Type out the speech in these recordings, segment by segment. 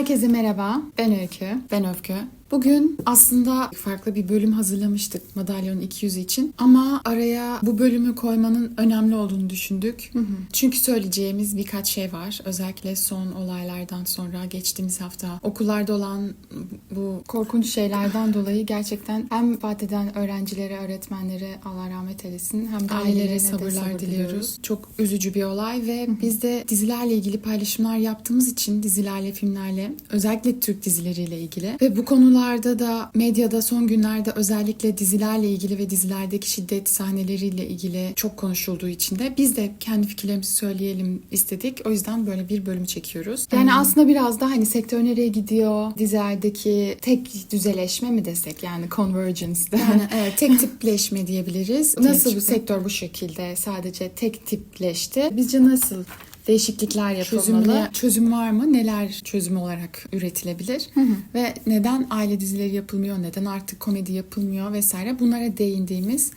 Herkese merhaba, ben Öykü. Ben Öfke. Bugün aslında farklı bir bölüm hazırlamıştık Madalyonun 200'ü için. Ama araya bu bölümü koymanın önemli olduğunu düşündük. Çünkü söyleyeceğimiz birkaç şey var. Özellikle son olaylardan sonra geçtiğimiz hafta okullarda olan bu Korkunç şeylerden dolayı gerçekten hem vefat eden öğrencilere, öğretmenlere Allah rahmet eylesin hem de ailelere ailelerine de sabırlar diliyoruz. Çok üzücü bir olay ve biz de dizilerle ilgili paylaşımlar yaptığımız için dizilerle, filmlerle, özellikle Türk dizileriyle ilgili ve bu konularda da medyada son günlerde özellikle dizilerle ilgili ve dizilerdeki şiddet sahneleriyle ilgili çok konuşulduğu için de biz de kendi fikirlerimizi söyleyelim istedik. O yüzden böyle bir bölüm çekiyoruz. Yani aslında biraz da hani sektör nereye gidiyor, dizilerdeki tek düzeleşme mi desek, yani convergence. Yani evet, tek tipleşme diyebiliriz. Nasıl bu sektör bu şekilde sadece tek tipleşti? Bizce nasıl değişiklikler yapılmalı? Çözüm var mı? Neler çözüm olarak üretilebilir? Ve neden aile dizileri yapılmıyor? Neden artık komedi yapılmıyor vesaire? Bunlara değindiğimiz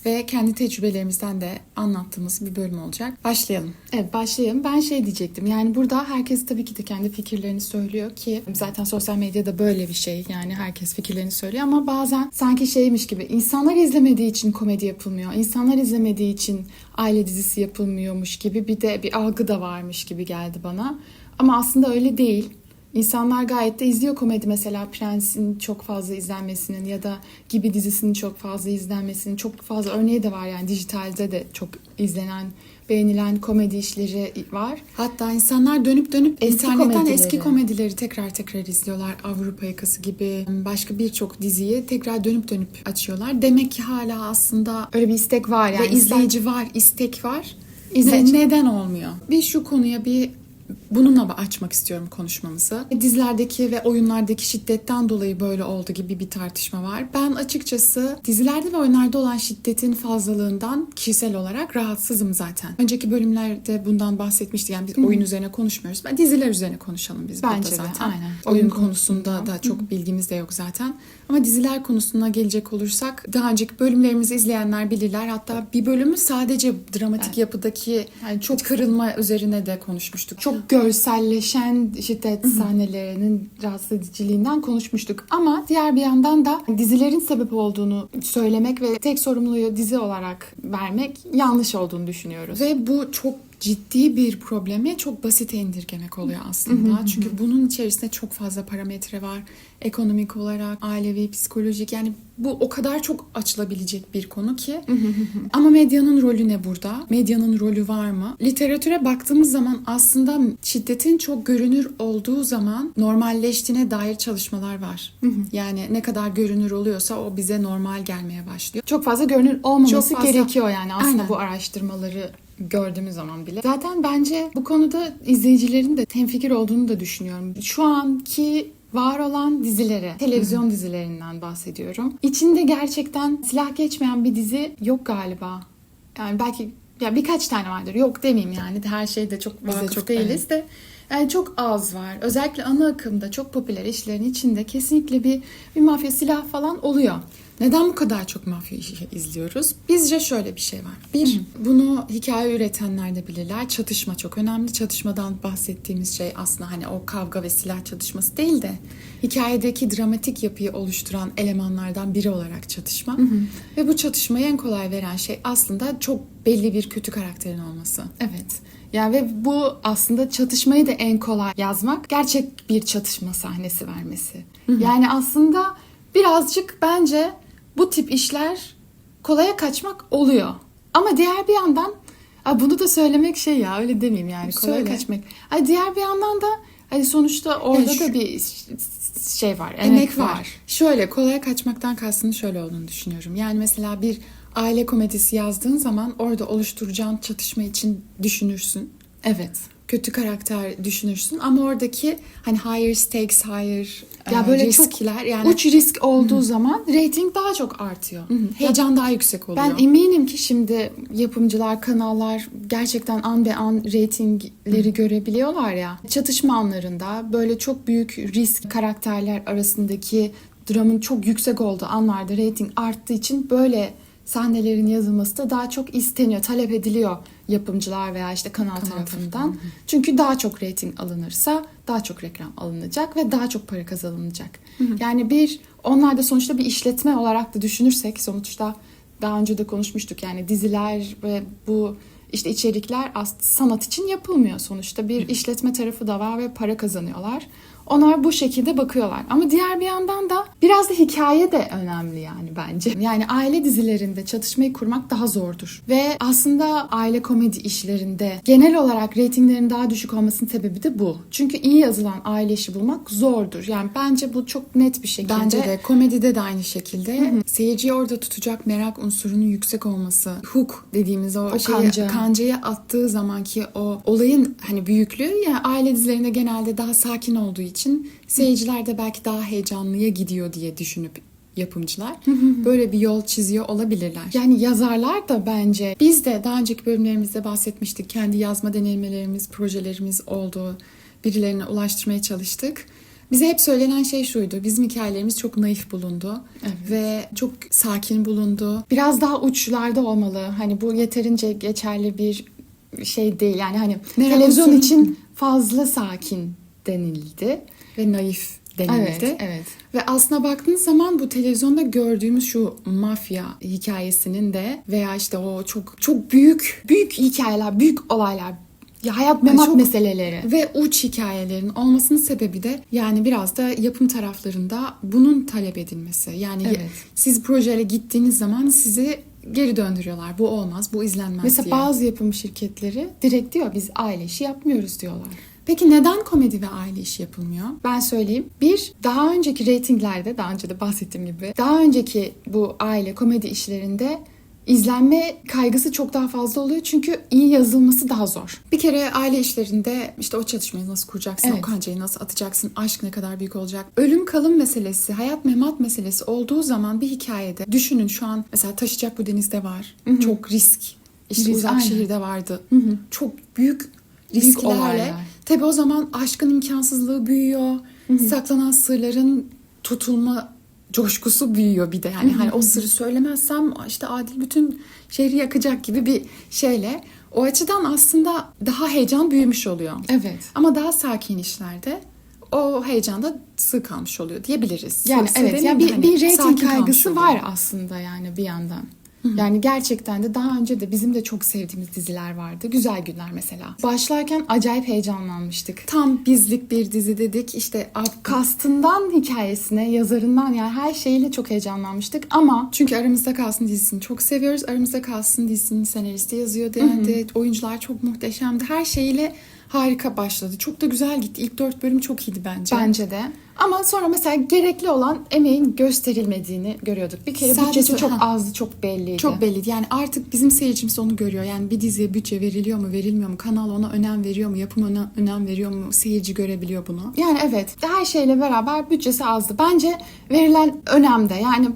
ve kendi tecrübelerimizden de anlattığımız bir bölüm olacak. Başlayalım. Evet, başlayalım. Ben diyecektim. Yani burada herkes tabii ki de kendi fikirlerini söylüyor ki zaten sosyal medyada böyle bir şey. Yani herkes fikirlerini söylüyor ama bazen sanki şeymiş gibi insanlar izlemediği için komedi yapılmıyor. İnsanlar izlemediği için aile dizisi yapılmıyormuş gibi bir algı da varmış gibi geldi bana. Ama aslında öyle değil. İnsanlar gayet de izliyor komedi, mesela Prens'in çok fazla izlenmesinin ya da Gibi dizisinin çok fazla izlenmesinin çok fazla örneği de var. Yani dijitalde de çok izlenen, beğenilen komedi işleri var. Hatta insanlar dönüp internetten komedileri. eski komedileri tekrar izliyorlar. Avrupa Yakası gibi başka birçok diziyi tekrar dönüp açıyorlar. Demek ki hala aslında Öyle bir istek var yani. ve izleyici var, istek var. İzleyici. Neden olmuyor? Bir şu konuya bununla açmak istiyorum konuşmamızı. Dizilerdeki ve oyunlardaki şiddetten dolayı böyle oldu gibi bir tartışma var. Ben açıkçası dizilerde ve oyunlarda olan şiddetin fazlalığından kişisel olarak rahatsızım zaten. Önceki bölümlerde bundan bahsetmiştik. Yani biz oyun üzerine konuşmuyoruz. Diziler üzerine konuşalım biz Bence burada de, zaten. aynen. Oyun konusunda da çok bilgimiz de yok zaten. Ama diziler konusuna gelecek olursak daha önceki bölümlerimizi izleyenler bilirler. Hatta bir bölümü sadece dramatik yapıdaki çok kırılma üzerine de konuşmuştuk. Çok görselleşen şiddet sahnelerinin rahatsız ediciliğinden konuşmuştuk. Ama diğer bir yandan da dizilerin sebep olduğunu söylemek ve tek sorumluluğu dizi olarak vermek yanlış olduğunu düşünüyoruz. Ve bu çok ciddi bir problemi çok basite indirgemek oluyor aslında. Çünkü bunun içerisinde çok fazla parametre var. Ekonomik olarak, ailevi, psikolojik, yani bu o kadar çok açılabilecek bir konu ki. Ama medyanın rolü ne burada? Medyanın rolü var mı? Literatüre baktığımız zaman aslında şiddetin çok görünür olduğu zaman normalleştiğine dair çalışmalar var. Yani ne kadar görünür oluyorsa o bize normal gelmeye başlıyor. Çok fazla görünür olmaması Çok fazla gerekiyor yani aslında. Aynen. Bu araştırmaları gördüğümüz zaman bile. Zaten bence bu konuda izleyicilerin de hemfikir olduğunu da düşünüyorum. Şu anki var olan dizilere, televizyon dizilerinden bahsediyorum. İçinde gerçekten silah geçmeyen bir dizi yok galiba. Yani belki birkaç tane vardır. Yok demeyeyim yani. Her şeyde çok vakıf çok değiliz de. Yani çok az var. Özellikle ana akımda çok popüler işlerin içinde kesinlikle bir mafya, silah falan oluyor. Neden bu kadar çok mafya işi izliyoruz? Bizce şöyle bir şey var. Bir, bunu hikaye üretenler de bilirler. Çatışma çok önemli. Çatışmadan bahsettiğimiz şey aslında hani o kavga ve silah çatışması değil de hikayedeki dramatik yapıyı oluşturan elemanlardan biri olarak çatışma. Ve bu çatışmayı en kolay veren şey aslında çok belli bir kötü karakterin olması. Evet. Yani ve bu aslında çatışmayı da en kolay yazmak, gerçek bir çatışma sahnesi vermesi. Yani aslında birazcık bence bu tip işler kolaya kaçmak oluyor. Ama diğer bir yandan bunu da söylemek öyle demeyeyim yani kolaya Söyle. kaçmak. Diğer bir yandan da sonuçta orada da bir şey var, emek var. Şöyle, kolaya kaçmaktan kastının şöyle olduğunu düşünüyorum. Yani mesela bir aile komedisi yazdığın zaman orada oluşturacağın çatışma için düşünürsün. Evet. Kötü karakter düşünürsün ama oradaki hani higher stakes, higher Böyle riskler, çok yani uç risk olduğu zaman rating daha çok artıyor. heyecan daha yüksek oluyor. Ben eminim ki şimdi yapımcılar, kanallar gerçekten an be an reytingleri görebiliyorlar ya. Çatışma anlarında böyle çok büyük risk karakterler arasındaki dramın çok yüksek olduğu anlarda reyting arttığı için böyle sahnelerin yazılması da daha çok isteniyor, talep ediliyor yapımcılar veya işte kanal tarafından. Çünkü daha çok reyting alınırsa daha çok reklam alınacak ve daha çok para kazanılacak. Yani onlar da sonuçta bir işletme olarak da düşünürsek, sonuçta daha önce de konuşmuştuk, yani diziler ve bu işte içerikler aslında sanat için yapılmıyor sonuçta. Bir işletme tarafı da var ve para kazanıyorlar. Onlar bu şekilde bakıyorlar. Ama diğer bir yandan da biraz da hikaye de önemli yani bence. Yani aile dizilerinde çatışmayı kurmak daha zordur. Ve aslında aile komedi işlerinde genel olarak reytinglerin daha düşük olmasının sebebi de bu. Çünkü iyi yazılan aile işi bulmak zordur. Yani bence bu çok net bir şekilde. Bence de komedide de aynı şekilde. Seyirciyi orada tutacak merak unsurunun yüksek olması. Hook dediğimiz o kancayı attığı zamanki o olayın hani büyüklüğü, yani aile dizilerinde genelde daha sakin olduğu için seyirciler de belki daha heyecanlıya gidiyor diye düşünüp yapımcılar böyle bir yol çiziyor olabilirler. Yani yazarlar da bence, biz de daha önceki bölümlerimizde bahsetmiştik, kendi yazma deneyimlerimiz, projelerimiz oldu. Birilerine ulaştırmaya çalıştık. Bize hep söylenen şey şuydu: bizim hikayelerimiz çok naif bulundu ve çok sakin bulundu. Biraz daha uçlarda olmalı. Hani bu yeterince geçerli bir şey değil. Yani hani televizyon için fazla sakin denildi ve naif denildi. Evet. Ve aslına baktığınız zaman bu televizyonda gördüğümüz şu mafya hikayesinin de veya işte o çok büyük hikayeler, büyük olaylar, ya hayat memat meseleleri ve uç hikayelerin olmasının sebebi de yani biraz da yapım taraflarında bunun talep edilmesi. Yani siz projeyle gittiğiniz zaman sizi geri döndürüyorlar. Bu olmaz, bu izlenmez mesela diye. Bazı yapım şirketleri direkt diyor, biz aile işi yapmıyoruz diyorlar. Peki neden komedi ve aile işi yapılmıyor? Ben söyleyeyim. Daha önceki reytinglerde, daha önce de bahsettiğim gibi, daha önceki bu aile komedi işlerinde izlenme kaygısı çok daha fazla oluyor. Çünkü iyi yazılması daha zor. Bir kere aile işlerinde işte o çatışmayı nasıl kuracaksın, o kancayı nasıl atacaksın, aşk ne kadar büyük olacak. Ölüm kalım meselesi, hayat memat meselesi olduğu zaman bir hikayede, düşünün şu an mesela Taşacak Bu Denizde var. Çok risk. İşte Uzak Şehirde vardı. Çok büyük risklerle. Tabii o zaman aşkın imkansızlığı büyüyor. Saklanan sırların tutulma coşkusu büyüyor bir de. Yani hani o sırrı söylemezsem işte Adil bütün şehri yakacak gibi bir şeyle. O açıdan aslında daha heyecan büyümüş oluyor. Evet. Ama daha sakin işlerde o heyecanda sığ kalmış oluyor diyebiliriz. Yani evet. Yani bir reyting kaygısı oluyor. var aslında yani bir yandan. Yani gerçekten de daha önce de bizim de çok sevdiğimiz diziler vardı. Güzel Günler mesela. Başlarken acayip heyecanlanmıştık. Tam bizlik bir dizi dedik. İşte kastından hikayesine, yazarından, yani her şeyiyle çok heyecanlanmıştık ama çünkü Aramızda Kalsın dizisini çok seviyoruz. Aramızda Kalsın dizisinin senaristi yazıyor dendi. Oyuncular çok muhteşemdi. Her şeyiyle harika başladı. Çok da güzel gitti. İlk 4 bölüm çok iyiydi bence. Bence de. Ama sonra mesela gerekli olan emeğin gösterilmediğini görüyorduk. Bir kere bütçesi çok azdı, çok belliydi. Çok belliydi. Yani artık bizim seyircimiz onu görüyor. Yani bir diziye bütçe veriliyor mu, verilmiyor mu? Kanal ona önem veriyor mu? Yapım ona önem veriyor mu? Seyirci görebiliyor bunu. Yani evet. Her şeyle beraber bütçesi azdı. Bence verilen önem de, yani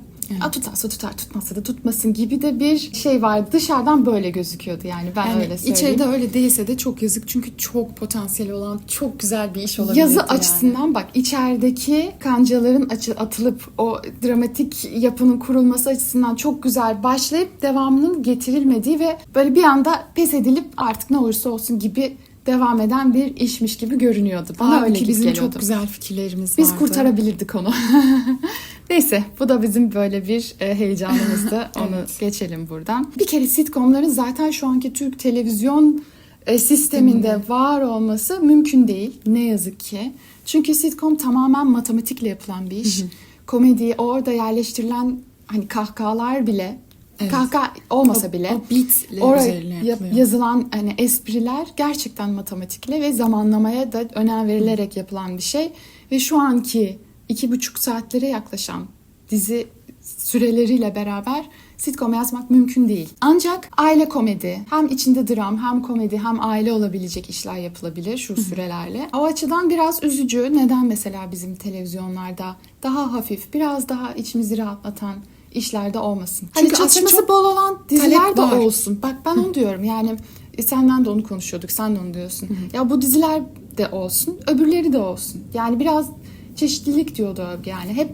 tutarsa tutar, tutmazsa da tutmasın gibi de bir şey vardı. Dışarıdan böyle gözüküyordu yani, ben öyle söyleyeyim. İçeride öyle değilse de çok yazık. Çünkü çok potansiyeli olan çok güzel bir iş olabilir. Yazı açısından bak, içerideki kancaların atılıp o dramatik yapının kurulması açısından çok güzel başlayıp devamının getirilmediği ve böyle bir anda pes edilip artık ne olursa olsun gibi devam eden bir işmiş gibi görünüyordu. Bana öyle gibi bizim geliyordu. çok güzel fikirlerimiz vardı. Biz kurtarabilirdik onu. Neyse, bu da bizim böyle bir heyecanımızdı. Onu geçelim buradan. Bir kere sitcomların zaten şu anki Türk televizyon sisteminde var olması mümkün değil. Ne yazık ki. Çünkü sitcom tamamen matematikle yapılan bir iş. Komedi, orada yerleştirilen hani kahkahalar bile, kahkaha olmasa bile o beat'le oraya yazılan hani espriler gerçekten matematikle ve zamanlamaya da önem verilerek yapılan bir şey. Ve şu anki 2,5 saatlere yaklaşan dizi süreleriyle beraber sitcom yazmak mümkün değil. Ancak aile komedi, hem içinde dram, hem komedi, hem aile olabilecek işler yapılabilir şu sürelerle. O açıdan biraz üzücü. Neden mesela bizim televizyonlarda daha hafif, biraz daha içimizi rahatlatan işlerde olmasın? Hani çatışması bol olan diziler de olsun. Bak ben onu diyorum yani, senden de onu konuşuyorduk, sen de onu diyorsun. Ya bu diziler de olsun, öbürleri de olsun. Yani biraz çeşitlilik diyordu yani. Hep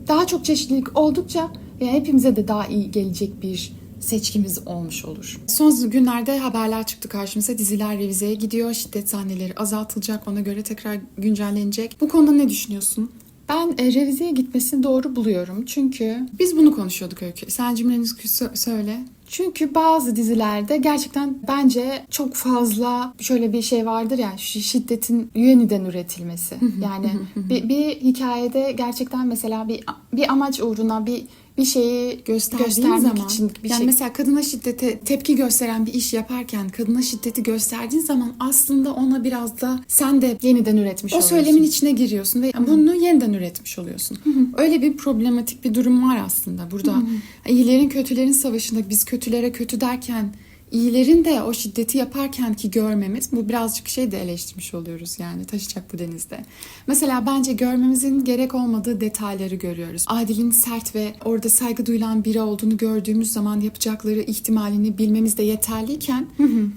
daha çok çeşitlilik oldukça yani hepimize de daha iyi gelecek bir seçkimiz olmuş olur. Son günlerde haberler çıktı karşımıza. Diziler revizeye gidiyor. Şiddet sahneleri azaltılacak. Ona göre tekrar güncellenecek. Bu konuda ne düşünüyorsun? Ben revizeye gitmesini doğru buluyorum. Çünkü Biz bunu konuşuyorduk Öykü. Sen cümleni söyle. bazı dizilerde gerçekten bence çok fazla şöyle bir şey vardır ya, şiddetin yeniden üretilmesi. Yani bir hikayede gerçekten mesela bir amaç uğruna bir şeyi göstermek zaman, için bir yani şey. mesela kadına şiddete tepki gösteren bir iş yaparken kadına şiddeti gösterdiğin zaman aslında ona biraz da sen de Yeniden üretmiş o oluyorsun. söylemin içine giriyorsun ve bunu yeniden üretmiş oluyorsun. Öyle bir problematik bir durum var aslında burada. İyilerin kötülerin savaşında biz kötülere kötü derken iyilerin de o şiddeti yaparken ki görmemiz, bu birazcık şey de eleştirmiş oluyoruz yani taşacak bu denizde. Mesela bence görmemizin gerek olmadığı detayları görüyoruz. Adil'in sert ve orada saygı duyulan biri olduğunu gördüğümüz zaman yapacakları ihtimalini bilmemiz de yeterliyken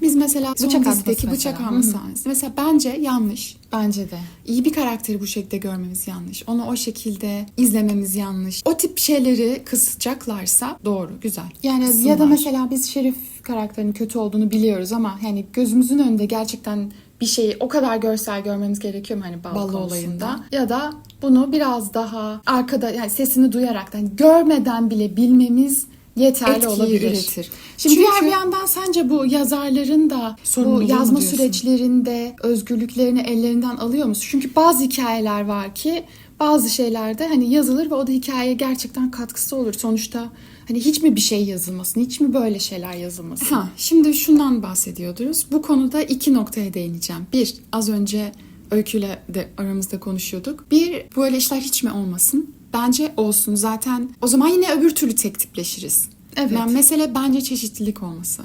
biz mesela son Bıçak dizideki atması bıçak mesela. alma sahnesi. Mesela bence yanlış. Bence de. İyi bir karakteri bu şekilde görmemiz yanlış. Onu o şekilde izlememiz yanlış. O tip şeyleri kısacaklarsa doğru, güzel. Yani Kıssınlar. ya da mesela biz Şerif karakterinin kötü olduğunu biliyoruz ama yani gözümüzün önünde gerçekten bir şeyi o kadar görsel görmemiz gerekiyor mu hani Ballı konusunda? olayında. Ya da bunu biraz daha arkada yani sesini duyaraktan görmeden bile bilmemiz yeterli Etkiyi olabilir. üretir. Şimdi Çünkü- diğer bir yandan sence bu yazarların da bu Sorumluluğu mu yazma diyorsun? süreçlerinde özgürlüklerini ellerinden alıyor musun? Çünkü bazı hikayeler var ki bazı şeylerde hani yazılır ve o da hikayeye gerçekten katkısı olur. Sonuçta hani hiç mi bir şey yazılmasın, hiç mi böyle şeyler yazılmasın? Şimdi şundan bahsediyordunuz. Bu konuda 2 noktaya değineceğim. Bir, az önce Öykü'yle de aramızda konuşuyorduk. Bir, böyle işler hiç mi olmasın? Bence olsun. Zaten o zaman yine öbür türlü tek tipleşiriz. Evet. Yani mesele bence çeşitlilik olması.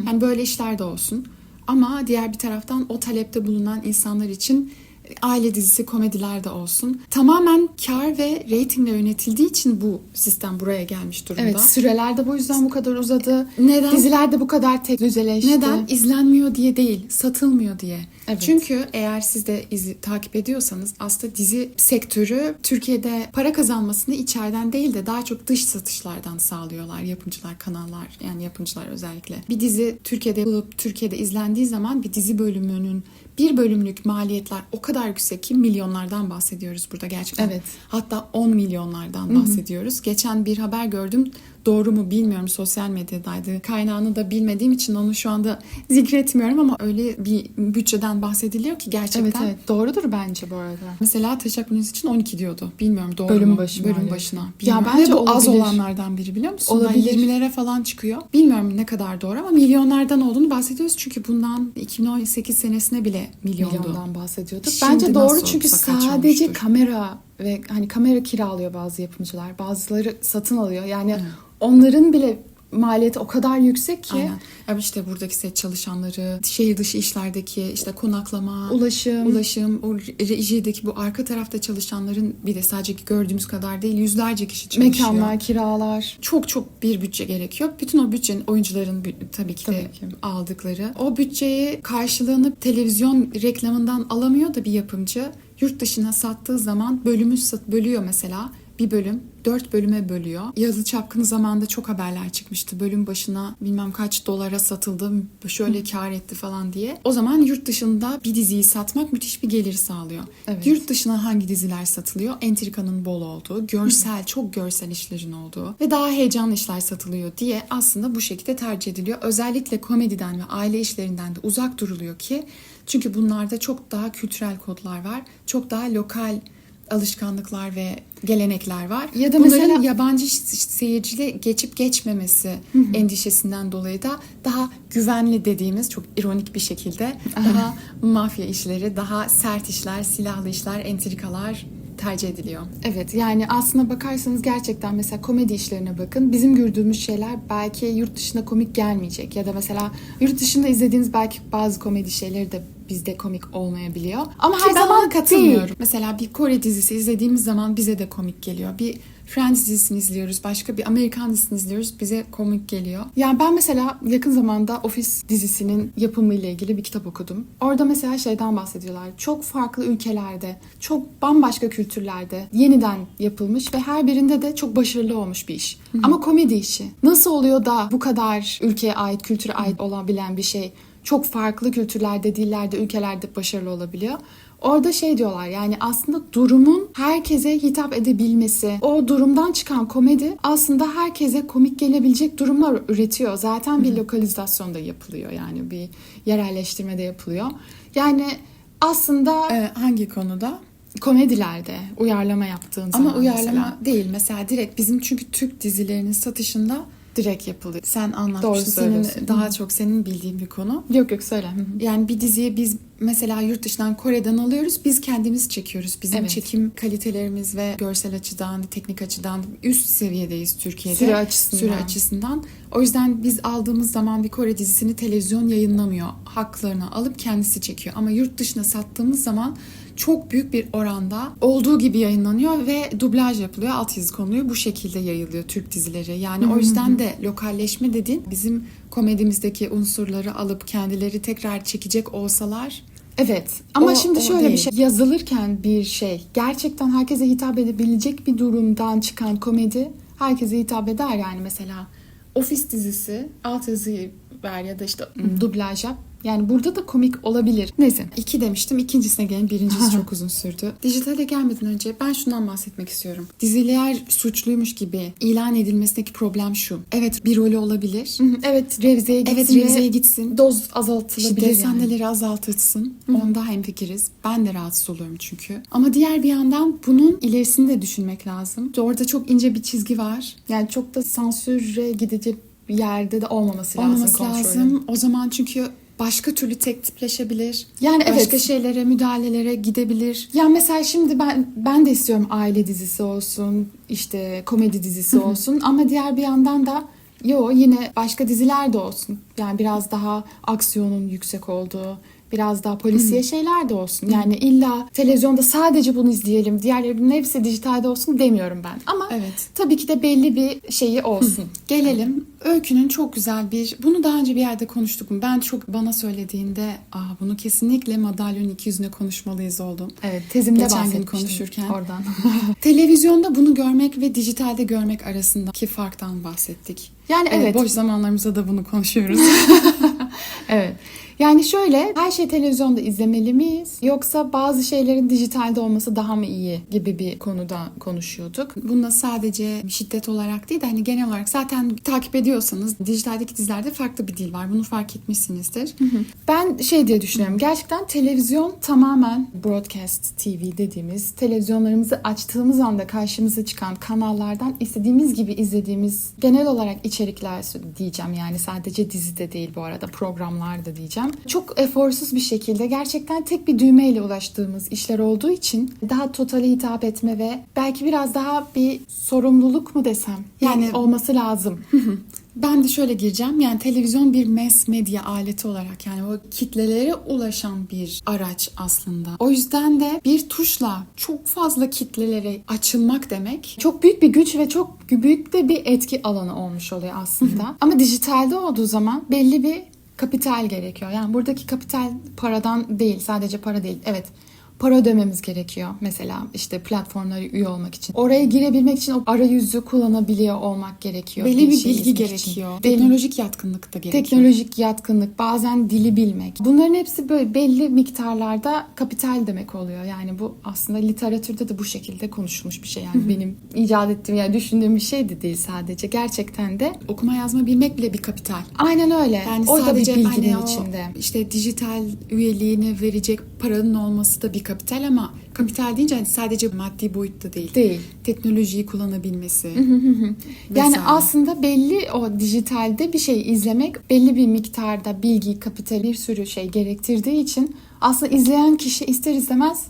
Yani böyle işler de olsun. Ama diğer bir taraftan o talepte bulunan insanlar için aile dizisi, komediler de olsun. Tamamen kar ve reytingle yönetildiği için bu sistem buraya gelmiş durumda. Evet, süreler de bu yüzden bu kadar uzadı. Neden? Diziler de bu kadar tek düzeleşti. Neden? İzlenmiyor diye değil, satılmıyor diye. Evet. Çünkü eğer siz de takip ediyorsanız aslında dizi sektörü Türkiye'de para kazanmasını içeriden değil de daha çok dış satışlardan sağlıyorlar yapımcılar, kanallar, yani yapımcılar özellikle. Bir dizi Türkiye'de yapılıp Türkiye'de izlendiği zaman bir dizi bölümünün bir bölümlük maliyetler o kadar yüksek ki milyonlardan bahsediyoruz burada gerçekten. Evet. Hatta 10 milyonlardan bahsediyoruz. Geçen bir haber gördüm. Doğru mu bilmiyorum, sosyal medyadaydı. Kaynağını da bilmediğim için onu şu anda zikretmiyorum ama öyle bir bütçeden bahsediliyor ki gerçekten. Evet evet doğrudur bence bu arada. Mesela Taşak Mühendisi için 12 diyordu. Bilmiyorum doğru Bölüm mu? başı Bölüm maliyeti. başına. Ya Bilmiyorum. bence Ve bu az olabilir. olanlardan biri biliyor musun? Olabilir. Yani 20'lere falan çıkıyor. Bilmiyorum ne kadar doğru ama milyonlardan olduğunu bahsediyoruz. Çünkü bundan 2018 senesine bile milyondu. Milyondan bahsediyorduk. Şimdi Bence doğru nasıl çünkü olsa kaç sadece olmuştur? kamera ve hani kamera kiralıyor bazı yapımcılar. Bazıları satın alıyor. Yani onların bile maliyeti o kadar yüksek ki. Aynen. Ya işte buradaki set çalışanları, şehir dışı işlerdeki işte konaklama, Ulaşım. o rejideki bu arka tarafta çalışanların bir de sadece gördüğümüz kadar değil yüzlerce kişi çalışıyor. Mekanlar, kiralar. Çok bir bütçe gerekiyor. Bütün o bütçenin oyuncuların tabii ki de Tabii ki. aldıkları. O bütçeyi karşılığını televizyon reklamından alamıyor da bir yapımcı yurt dışına sattığı zaman bölüyor mesela. Bir bölüm 4 bölüme bölüyor. Yalı Çapkını zamanında çok haberler çıkmıştı. Bölüm başına bilmem kaç dolara satıldı, şöyle kar etti falan diye. O zaman yurt dışında bir diziyi satmak müthiş bir gelir sağlıyor. Evet. Yurt dışına hangi diziler satılıyor? Entrikanın bol olduğu, çok görsel işlerin olduğu ve daha heyecanlı işler satılıyor diye aslında bu şekilde tercih ediliyor. Özellikle komediden ve aile işlerinden de uzak duruluyor ki çünkü bunlarda çok daha kültürel kodlar var. Çok daha lokal alışkanlıklar ve gelenekler var. Ya da bunların mesela- yabancı seyirciyle geçip geçmemesi endişesinden dolayı da daha güvenli dediğimiz çok ironik bir şekilde daha mafya işleri, daha sert işler, silahlı işler, entrikalar tercih ediliyor. Evet yani aslına bakarsanız gerçekten mesela komedi işlerine bakın. Bizim gördüğümüz şeyler belki yurt dışında komik gelmeyecek. Ya da mesela yurt dışında izlediğiniz belki bazı komedi şeyleri de bizde komik olmayabiliyor. Ama her Ki ben zaman ona katılmıyorum. değil. Mesela bir Kore dizisi izlediğimiz zaman bize de komik geliyor. Bir Friends dizisini izliyoruz, başka bir Amerikan dizisini izliyoruz, bize komik geliyor. Yani ben mesela yakın zamanda Office dizisinin yapımıyla ilgili bir kitap okudum. Orada mesela şeyden bahsediyorlar. Çok farklı ülkelerde, çok bambaşka kültürlerde yeniden yapılmış ve her birinde de çok başarılı olmuş bir iş. Ama komedi işi. Nasıl oluyor da bu kadar ülkeye ait, kültüre ait olabilen bir şey çok farklı kültürlerde, dillerde, ülkelerde başarılı olabiliyor? Orada şey diyorlar, yani aslında durumun herkese hitap edebilmesi, o durumdan çıkan komedi aslında herkese komik gelebilecek durumlar üretiyor. Zaten bir lokalizasyonda yapılıyor, yani bir yerelleştirmede yapılıyor. Yani aslında Hangi konuda? komedilerde uyarlama yaptığın zaman Ama uyarlama mesela değil. Mesela direkt bizim, çünkü Türk dizilerinin satışında direkt yapılıyor. sen Doğru anlatmıştın. söylüyorsun. Daha çok senin bildiğin bir konu. Yok söyle. Hı hı. Yani bir diziyi biz mesela yurt dışından, Kore'den alıyoruz. Biz kendimiz çekiyoruz. Bizim Evet. çekim kalitelerimiz ve görsel açıdan, teknik açıdan üst seviyedeyiz Türkiye'de. Süre açısından. O yüzden biz aldığımız zaman bir Kore dizisini televizyon yayınlamıyor. Haklarını alıp kendisi çekiyor. Ama yurt dışına sattığımız zaman çok büyük bir oranda olduğu gibi yayınlanıyor ve dublaj yapılıyor, altyazı konuluyor. Bu şekilde yayılıyor Türk dizileri. Yani o yüzden de lokalleşme dediğin, bizim komedimizdeki unsurları alıp kendileri tekrar çekecek olsalar. Evet ama O- şimdi o şöyle bir değil. şey, yazılırken bir şey gerçekten herkese hitap edebilecek bir durumdan çıkan komedi herkese hitap eder. Yani mesela Office dizisi altyazıyı ver ya da işte dublaj yap. Yani burada da komik olabilir. Neyse. 2 demiştim. İkincisine gelin. Birincisi çok uzun sürdü. Dijitale gelmeden önce ben şundan bahsetmek istiyorum. Diziler suçluymuş gibi ilan edilmesindeki problem şu. Evet, bir rolü olabilir. Evet, revizeye gitsin. Evet, revizeye gitsin. Doz azaltılabilir Şiddet yani. sahneleri azaltılsın. Onda hemfikiriz. Ben de rahatsız oluyorum çünkü. Ama diğer bir yandan bunun ilerisini de düşünmek lazım. Orada çok ince bir çizgi var. Yani çok da sansüre gidecek bir yerde de olmaması lazım Olmaması kontrolün. lazım. O zaman çünkü başka türlü tek tipleşebilir. Yani Başka evet. şeylere, müdahalelere gidebilir. Ya mesela şimdi ben de istiyorum aile dizisi olsun, işte komedi dizisi olsun ama diğer bir yandan da yine başka diziler de olsun. Yani biraz daha aksiyonun yüksek olduğu, biraz daha polisiye şeyler de olsun. Yani illa televizyonda sadece bunu izleyelim, diğerlerinin hepsi dijitalde olsun demiyorum ben. Ama Evet. tabii ki de belli bir şeyi olsun. Gelelim Öykü'nün çok güzel bunu daha önce bir yerde konuştuk. Ben çok bana söylediğinde bunu kesinlikle madalyonun iki yüzüne konuşmalıyız oldum. Evet, tezimde Geçen gün bahsetmiştim konuşurken. oradan. Televizyonda bunu görmek ve dijitalde görmek arasındaki farktan bahsettik. Yani evet. Boş zamanlarımızda da bunu konuşuyoruz. Evet. Yani şöyle, her şeyi televizyonda izlemeli miyiz? Yoksa bazı şeylerin dijitalde olması daha mı iyi gibi bir konuda konuşuyorduk. Bunda sadece şiddet olarak değil de hani genel olarak zaten takip ediyorsanız dijitaldeki dizilerde farklı bir dil var. Bunu fark etmişsinizdir. Ben şey diye düşünüyorum. Gerçekten televizyon tamamen broadcast TV dediğimiz, televizyonlarımızı açtığımız anda karşımıza çıkan kanallardan istediğimiz gibi izlediğimiz genel olarak içerikler diyeceğim. Yani sadece dizide değil, bu arada programlar da diyeceğim. Çok eforsuz bir şekilde gerçekten tek bir düğmeyle ulaştığımız işler olduğu için daha totale hitap etme ve belki biraz daha bir sorumluluk mu desem, yani olması lazım. Ben de şöyle gireceğim. Yani televizyon bir mass medya aleti olarak, yani o kitlelere ulaşan bir araç aslında. O yüzden de bir tuşla çok fazla kitlelere açılmak demek. Çok büyük bir güç ve çok büyük de bir etki alanı olmuş oluyor aslında. Ama dijitalde olduğu zaman belli bir kapital gerekiyor. Yani buradaki kapital paradan değil, sadece para değil. Evet, para ödememiz gerekiyor. Mesela işte platformlara üye olmak için. Oraya girebilmek için o arayüzü kullanabiliyor olmak gerekiyor. Belli bir şey bilgi izlemek gerekiyor. için. Teknolojik yatkınlık da gerekiyor. Teknolojik yatkınlık, bazen dili bilmek. Bunların hepsi böyle belli miktarlarda kapital demek oluyor. Yani bu aslında literatürde de bu şekilde konuşulmuş bir şey. Yani benim icat ettiğim, yani düşündüğüm bir şey de değil sadece. Gerçekten de. Okuma yazma bilmek bile bir kapital. Aynen öyle. Yani o da bir sadece bilginin hani içinde. işte dijital üyeliğini verecek paranın olması da bir kapital, ama kapital deyince hani sadece maddi boyutta değil. Değil. Teknolojiyi kullanabilmesi. Yani vesaire. aslında belli o dijitalde bir şey izlemek belli bir miktarda bilgi, kapital, bir sürü şey gerektirdiği için aslında izleyen kişi ister istemez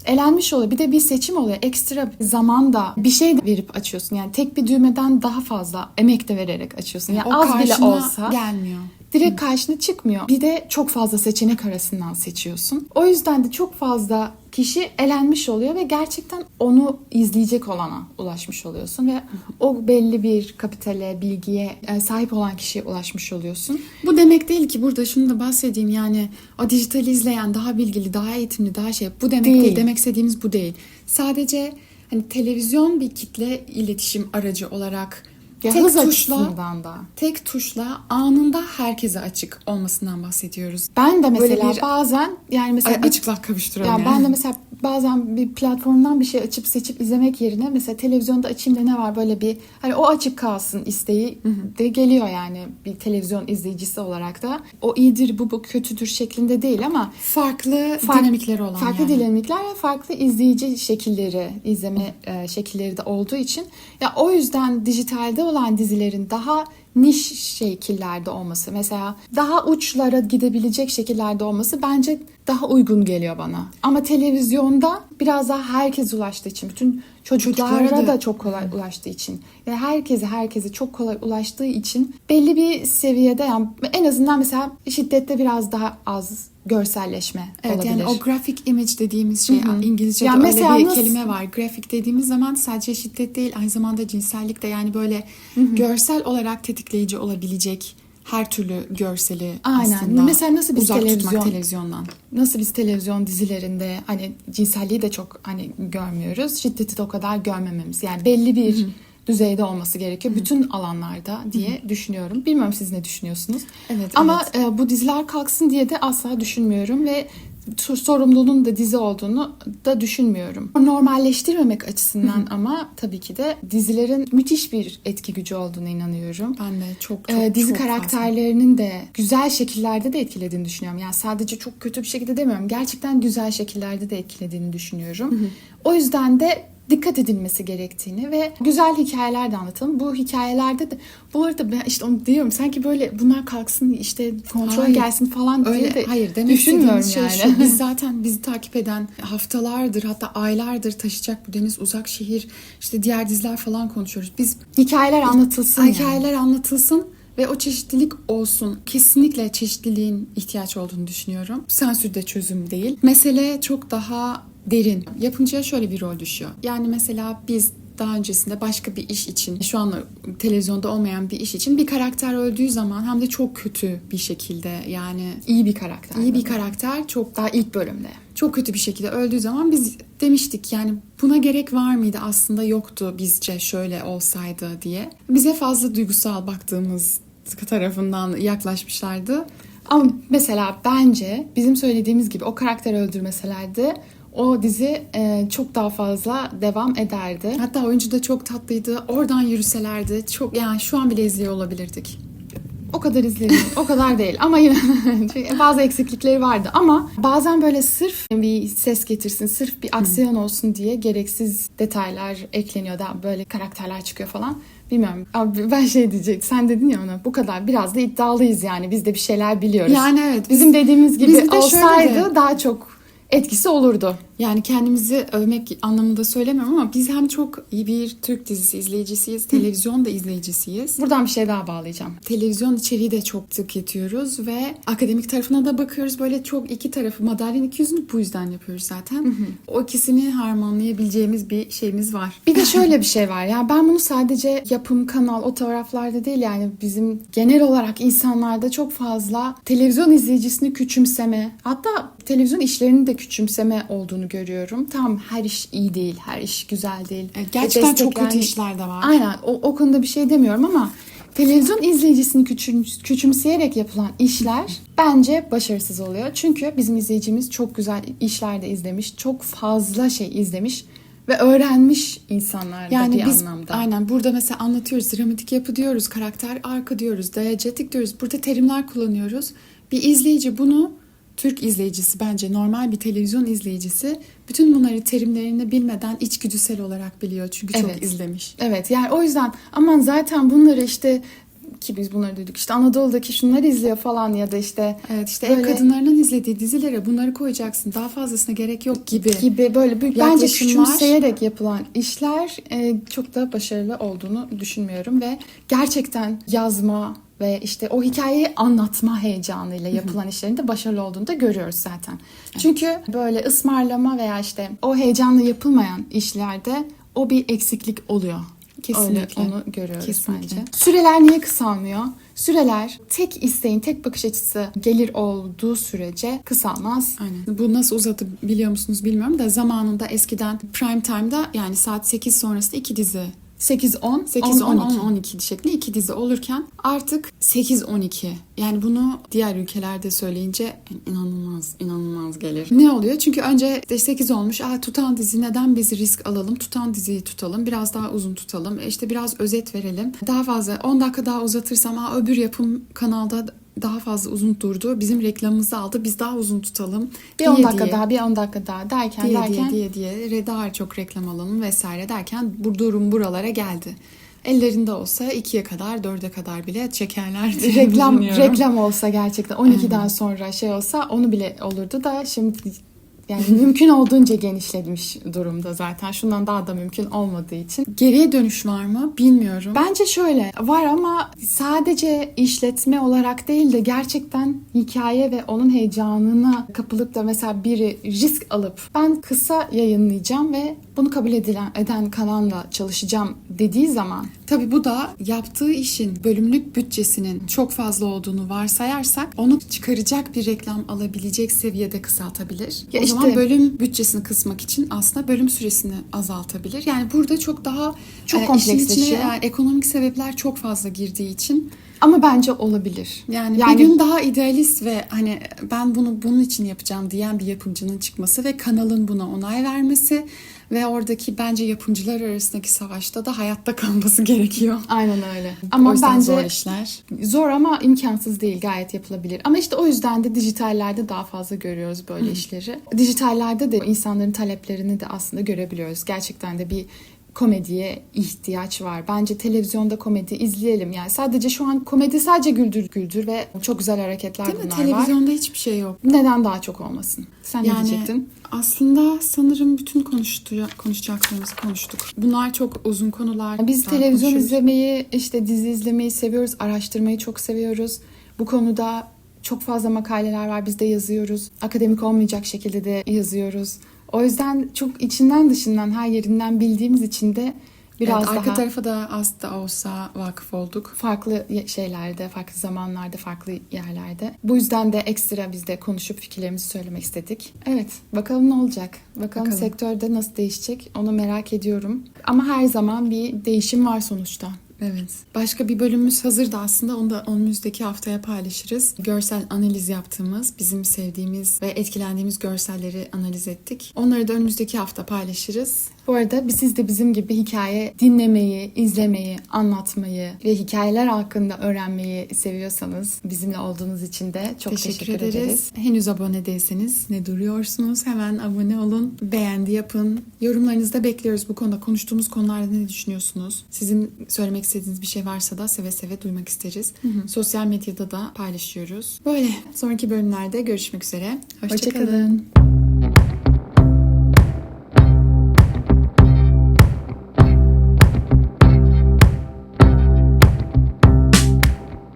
elenmiş oluyor. Bir de bir seçim oluyor. Ekstra zaman da bir şey de verip açıyorsun. Yani tek bir düğmeden daha fazla emek de vererek açıyorsun. Yani o az bile karşına olsa gelmiyor. direkt karşına çıkmıyor. Bir de çok fazla seçenek arasından seçiyorsun. O yüzden de çok fazla kişi elenmiş oluyor ve gerçekten onu izleyecek olana ulaşmış oluyorsun ve o belli bir kapitale, bilgiye sahip olan kişiye ulaşmış oluyorsun. Bu demek değil ki, burada şunu da bahsedeyim, yani o dijitali izleyen daha bilgili, daha eğitimli, daha şey, bu demek değil. Demek istediğimiz bu değil. Sadece hani televizyon bir kitle iletişim aracı olarak Ya tek hız tuşla, açısından da. tek tuşla anında herkese açık olmasından bahsediyoruz. Ben de mesela Böyle bir- bazen yani mesela Açıklık kavuşturalım yani ben de mesela bazen bir platformdan bir şey açıp seçip izlemek yerine mesela televizyonda açayım da ne var böyle bir hani o açık kalsın isteği de geliyor yani bir televizyon izleyicisi olarak da. O iyidir bu kötüdür şeklinde değil ama farklı dinamikleri olan farklı yani. dinamikler ve farklı izleyici şekilleri, izleme şekilleri de olduğu için ya o yüzden dijitalde olan dizilerin daha niş şekillerde olması, mesela daha uçlara gidebilecek şekillerde olması bence daha uygun geliyor bana. Ama televizyonda biraz daha herkese ulaştığı için, bütün çocuklara Çocuklara da da. çok kolay ulaştığı için ve herkese çok kolay ulaştığı için belli bir seviyede yani en azından mesela şiddette biraz daha az görselleşme Evet, olabilir. yani o graphic image dediğimiz şey, İngilizce'de Ya öyle mesela bir nasıl- kelime var. Grafik dediğimiz zaman sadece şiddet değil, aynı zamanda cinsellik de, yani böyle görsel olarak tetikleyici olabilecek her türlü görseli Aynen. aslında Mesela nasıl biz uzak tutmak televizyon- televizyondan. Nasıl biz televizyon dizilerinde hani cinselliği de çok hani görmüyoruz. Şiddeti de o kadar görmememiz. Yani belli bir düzeyde olması gerekiyor. Bütün alanlarda diye düşünüyorum. Bilmiyorum siz ne düşünüyorsunuz. Evet, Ama bu diziler kalksın diye de asla düşünmüyorum ve sorumluluğun da dizi olduğunu da düşünmüyorum. Normalleştirmemek açısından ama tabii ki de dizilerin müthiş bir etki gücü olduğuna inanıyorum. Ben de çok Dizi çok karakterlerinin de güzel şekillerde de etkilediğini düşünüyorum. Yani sadece çok kötü bir şekilde demiyorum. Gerçekten güzel şekillerde de etkilediğini düşünüyorum. O yüzden de dikkat edilmesi gerektiğini ve güzel hikayeler de anlatalım. Bu hikayelerde de bu arada ben işte onu diyorum sanki böyle bunlar kalksın işte kontrol Hayır. gelsin falan diye Öyle, de hayır, demek düşünmüyorum istediğimiz şey yani. şu, biz zaten bizi takip eden haftalardır, hatta aylardır Taşacak Bu Deniz, Uzak Şehir, işte diğer diziler falan konuşuyoruz. Biz Hikayeler anlatılsın yani. hikayeler anlatılsın ve o çeşitlilik olsun. Kesinlikle çeşitliliğin ihtiyaç olduğunu düşünüyorum. Sansür de çözüm değil. Mesele çok daha derin. Yapımcıya şöyle bir rol düşüyor. Yani mesela biz daha öncesinde başka bir iş için, şu an televizyonda olmayan bir iş için bir karakter öldüğü zaman, hem de çok kötü bir şekilde, yani İyi bir karakter. iyi bir karakter çok Daha ilk bölümde. çok kötü bir şekilde öldüğü zaman biz demiştik yani buna gerek var mıydı, aslında yoktu, bizce şöyle olsaydı diye. Bize fazla duygusal baktığımız tarafından yaklaşmışlardı. Ama mesela bence bizim söylediğimiz gibi o karakteri öldürmeselerdi o dizi çok daha fazla devam ederdi. Hatta oyuncu da çok tatlıydı. Oradan yürüselerdi çok, yani şu an bile izliyor olabilirdik. O kadar izledim. O kadar değil ama yine çünkü bazı eksiklikleri vardı. Ama bazen böyle sırf bir ses getirsin, sırf bir aksiyon olsun diye gereksiz detaylar ekleniyor da böyle karakterler çıkıyor falan. Bilmiyorum. Abi ben şey diyecektim. Sen dedin ya ona bu kadar. Biraz da iddialıyız yani. Biz de bir şeyler biliyoruz. Yani evet. Bizim dediğimiz gibi biz bir de olsaydı şöyle de- daha çok etkisi olurdu. Yani kendimizi övmek anlamında söylemiyorum ama biz hem çok iyi bir Türk dizisi izleyicisiyiz, televizyon da izleyicisiyiz. Buradan bir şey daha bağlayacağım. Televizyon içeriği de çok tüketiyoruz ve akademik tarafına da bakıyoruz. Böyle çok iki tarafı, madalyanın iki yüzünü bu yüzden yapıyoruz zaten. O ikisini harmanlayabileceğimiz bir şeyimiz var. Bir de şöyle bir şey var ya, ben bunu sadece yapım, kanal, o taraflarda değil yani bizim genel olarak insanlarda çok fazla televizyon izleyicisini küçümseme, hatta televizyon işlerinin de küçümseme olduğunu görüyorum. Tamam, her iş iyi değil, her iş güzel değil. Gerçekten çok Desteklen- kötü işler de var. Aynen, o konuda bir şey demiyorum ama televizyon izleyicisini küçümseyerek yapılan işler bence başarısız oluyor. Çünkü bizim izleyicimiz çok güzel işler de izlemiş, çok fazla şey izlemiş ve öğrenmiş insanlar da Yani bir biz anlamda. aynen burada mesela anlatıyoruz, dramatik yapı diyoruz, karakter arka diyoruz, diegetik diyoruz. Burada terimler kullanıyoruz. Bir izleyici bunu, Türk izleyicisi, bence normal bir televizyon izleyicisi bütün bunları, terimlerini bilmeden içgüdüsel olarak biliyor. Çünkü çok Evet. izlemiş. Evet, yani o yüzden aman zaten bunları işte, ki biz bunları duyduk işte Anadolu'daki şunları izliyor falan ya da işte Evet, işte ev böyle kadınlarının izlediği dizilere bunları koyacaksın, daha fazlasına gerek yok gibi. böyle bence yaklaşımlar. küçümseyerek yapılan işler çok da başarılı olduğunu düşünmüyorum ve gerçekten yazma, ve işte o hikayeyi anlatma heyecanıyla yapılan işlerin de başarılı olduğunu da görüyoruz zaten. Çünkü böyle ısmarlama veya işte o heyecanla yapılmayan işlerde o bir eksiklik oluyor. Kesinlikle. Öyle, onu görüyoruz Kesinlikle. bence. Süreler niye kısalmıyor? Süreler tek isteğin, tek bakış açısı gelir olduğu sürece kısalmaz. Aynen. Bu nasıl uzadı biliyor musunuz bilmiyorum da zamanında eskiden prime time'da yani saat 8 sonrasında 2 dizi 8-10, 8-10-12 şeklinde 2 dizi olurken artık 8-12. Yani bunu diğer ülkelerde söyleyince inanılmaz gelir. Ne oluyor? Çünkü önce de 8 olmuş. Tutan dizi, neden biz risk alalım? Tutan diziyi tutalım. Biraz daha uzun tutalım. İşte biraz özet verelim. Daha fazla 10 dakika daha uzatırsam öbür yapım kanalda daha fazla uzun durdu. Bizim reklamımızı aldı. Biz daha uzun tutalım. Bir 10 dakika daha, bir 10 dakika daha derken diye daha çok reklam alalım vesaire derken bu durum buralara geldi. Ellerinde olsa 2'ye kadar 4'e kadar bile çekerler diye düşünüyorum. reklam olsa gerçekten 12'den sonra şey olsa onu bile olurdu da şimdi yani mümkün olduğunca genişlemiş durumda zaten. Şundan daha da mümkün olmadığı için. Geriye dönüş var mı? Bilmiyorum. Bence şöyle var ama sadece işletme olarak değil de gerçekten hikaye ve onun heyecanına kapılıp da mesela biri risk alıp ben kısa yayınlayacağım ve bunu kabul eden kanalla çalışacağım dediği zaman tabii bu da yaptığı işin bölümlük bütçesinin çok fazla olduğunu varsayarsak onu çıkaracak bir reklam alabilecek seviyede kısaltabilir. Ya o zaman bölüm bütçesini kısmak için aslında bölüm süresini azaltabilir. Yani burada çok daha çok işin kompleksleşiyor. içine ekonomik sebepler çok fazla girdiği için. Ama bence olabilir. Yani bir gün daha idealist ve hani ben bunun için yapacağım diyen bir yapımcının çıkması ve kanalın buna onay vermesi ve oradaki bence yapımcılar arasındaki savaşta da hayatta kalması gerekiyor. Aynen öyle. Ama bence zor işler. Zor ama imkansız değil, gayet yapılabilir. Ama işte o yüzden de dijitallerde daha fazla görüyoruz böyle işleri. Dijitallerde de insanların taleplerini de aslında görebiliyoruz. Gerçekten de bir komediye ihtiyaç var. Bence televizyonda komedi izleyelim. Yani sadece şu an komedi sadece güldür ve çok güzel hareketler değil mi? bunlar var. Televizyonda hiçbir şey yok. Neden daha çok olmasın? Sen ne diyecektin? Aslında sanırım bütün konuşacaklarımızı konuştuk. Bunlar çok uzun konular. Biz televizyon izlemeyi, işte dizi izlemeyi seviyoruz. Araştırmayı çok seviyoruz. Bu konuda çok fazla makaleler var. Biz de yazıyoruz. Akademik olmayacak şekilde de yazıyoruz. O yüzden çok içinden dışından her yerinden bildiğimiz için de biraz daha arka tarafa da az da olsa vakıf olduk. Farklı şeylerde, farklı zamanlarda, farklı yerlerde. Bu yüzden de ekstra biz de konuşup fikirlerimizi söylemek istedik. Evet, bakalım ne olacak? Bakalım sektörde nasıl değişecek? Onu merak ediyorum. Ama her zaman bir değişim var sonuçta. Evet. Başka bir bölümümüz hazırdı aslında. Onu da önümüzdeki haftaya paylaşırız. Görsel analiz yaptığımız, bizim sevdiğimiz ve etkilendiğimiz görselleri analiz ettik. Onları da önümüzdeki hafta paylaşırız. Bu arada siz de bizim gibi hikaye dinlemeyi, izlemeyi, anlatmayı ve hikayeler hakkında öğrenmeyi seviyorsanız bizimle olduğunuz için de çok teşekkür ederiz. Henüz abone değilseniz ne duruyorsunuz? Hemen abone olun, beğendi yapın. Yorumlarınızı da bekliyoruz bu konuda. Konuştuğumuz konularda ne düşünüyorsunuz? Sizin söylemek istediğiniz bir şey varsa da seve seve duymak isteriz. Sosyal medyada da paylaşıyoruz. Böyle sonraki bölümlerde görüşmek üzere. Hoşça kalın.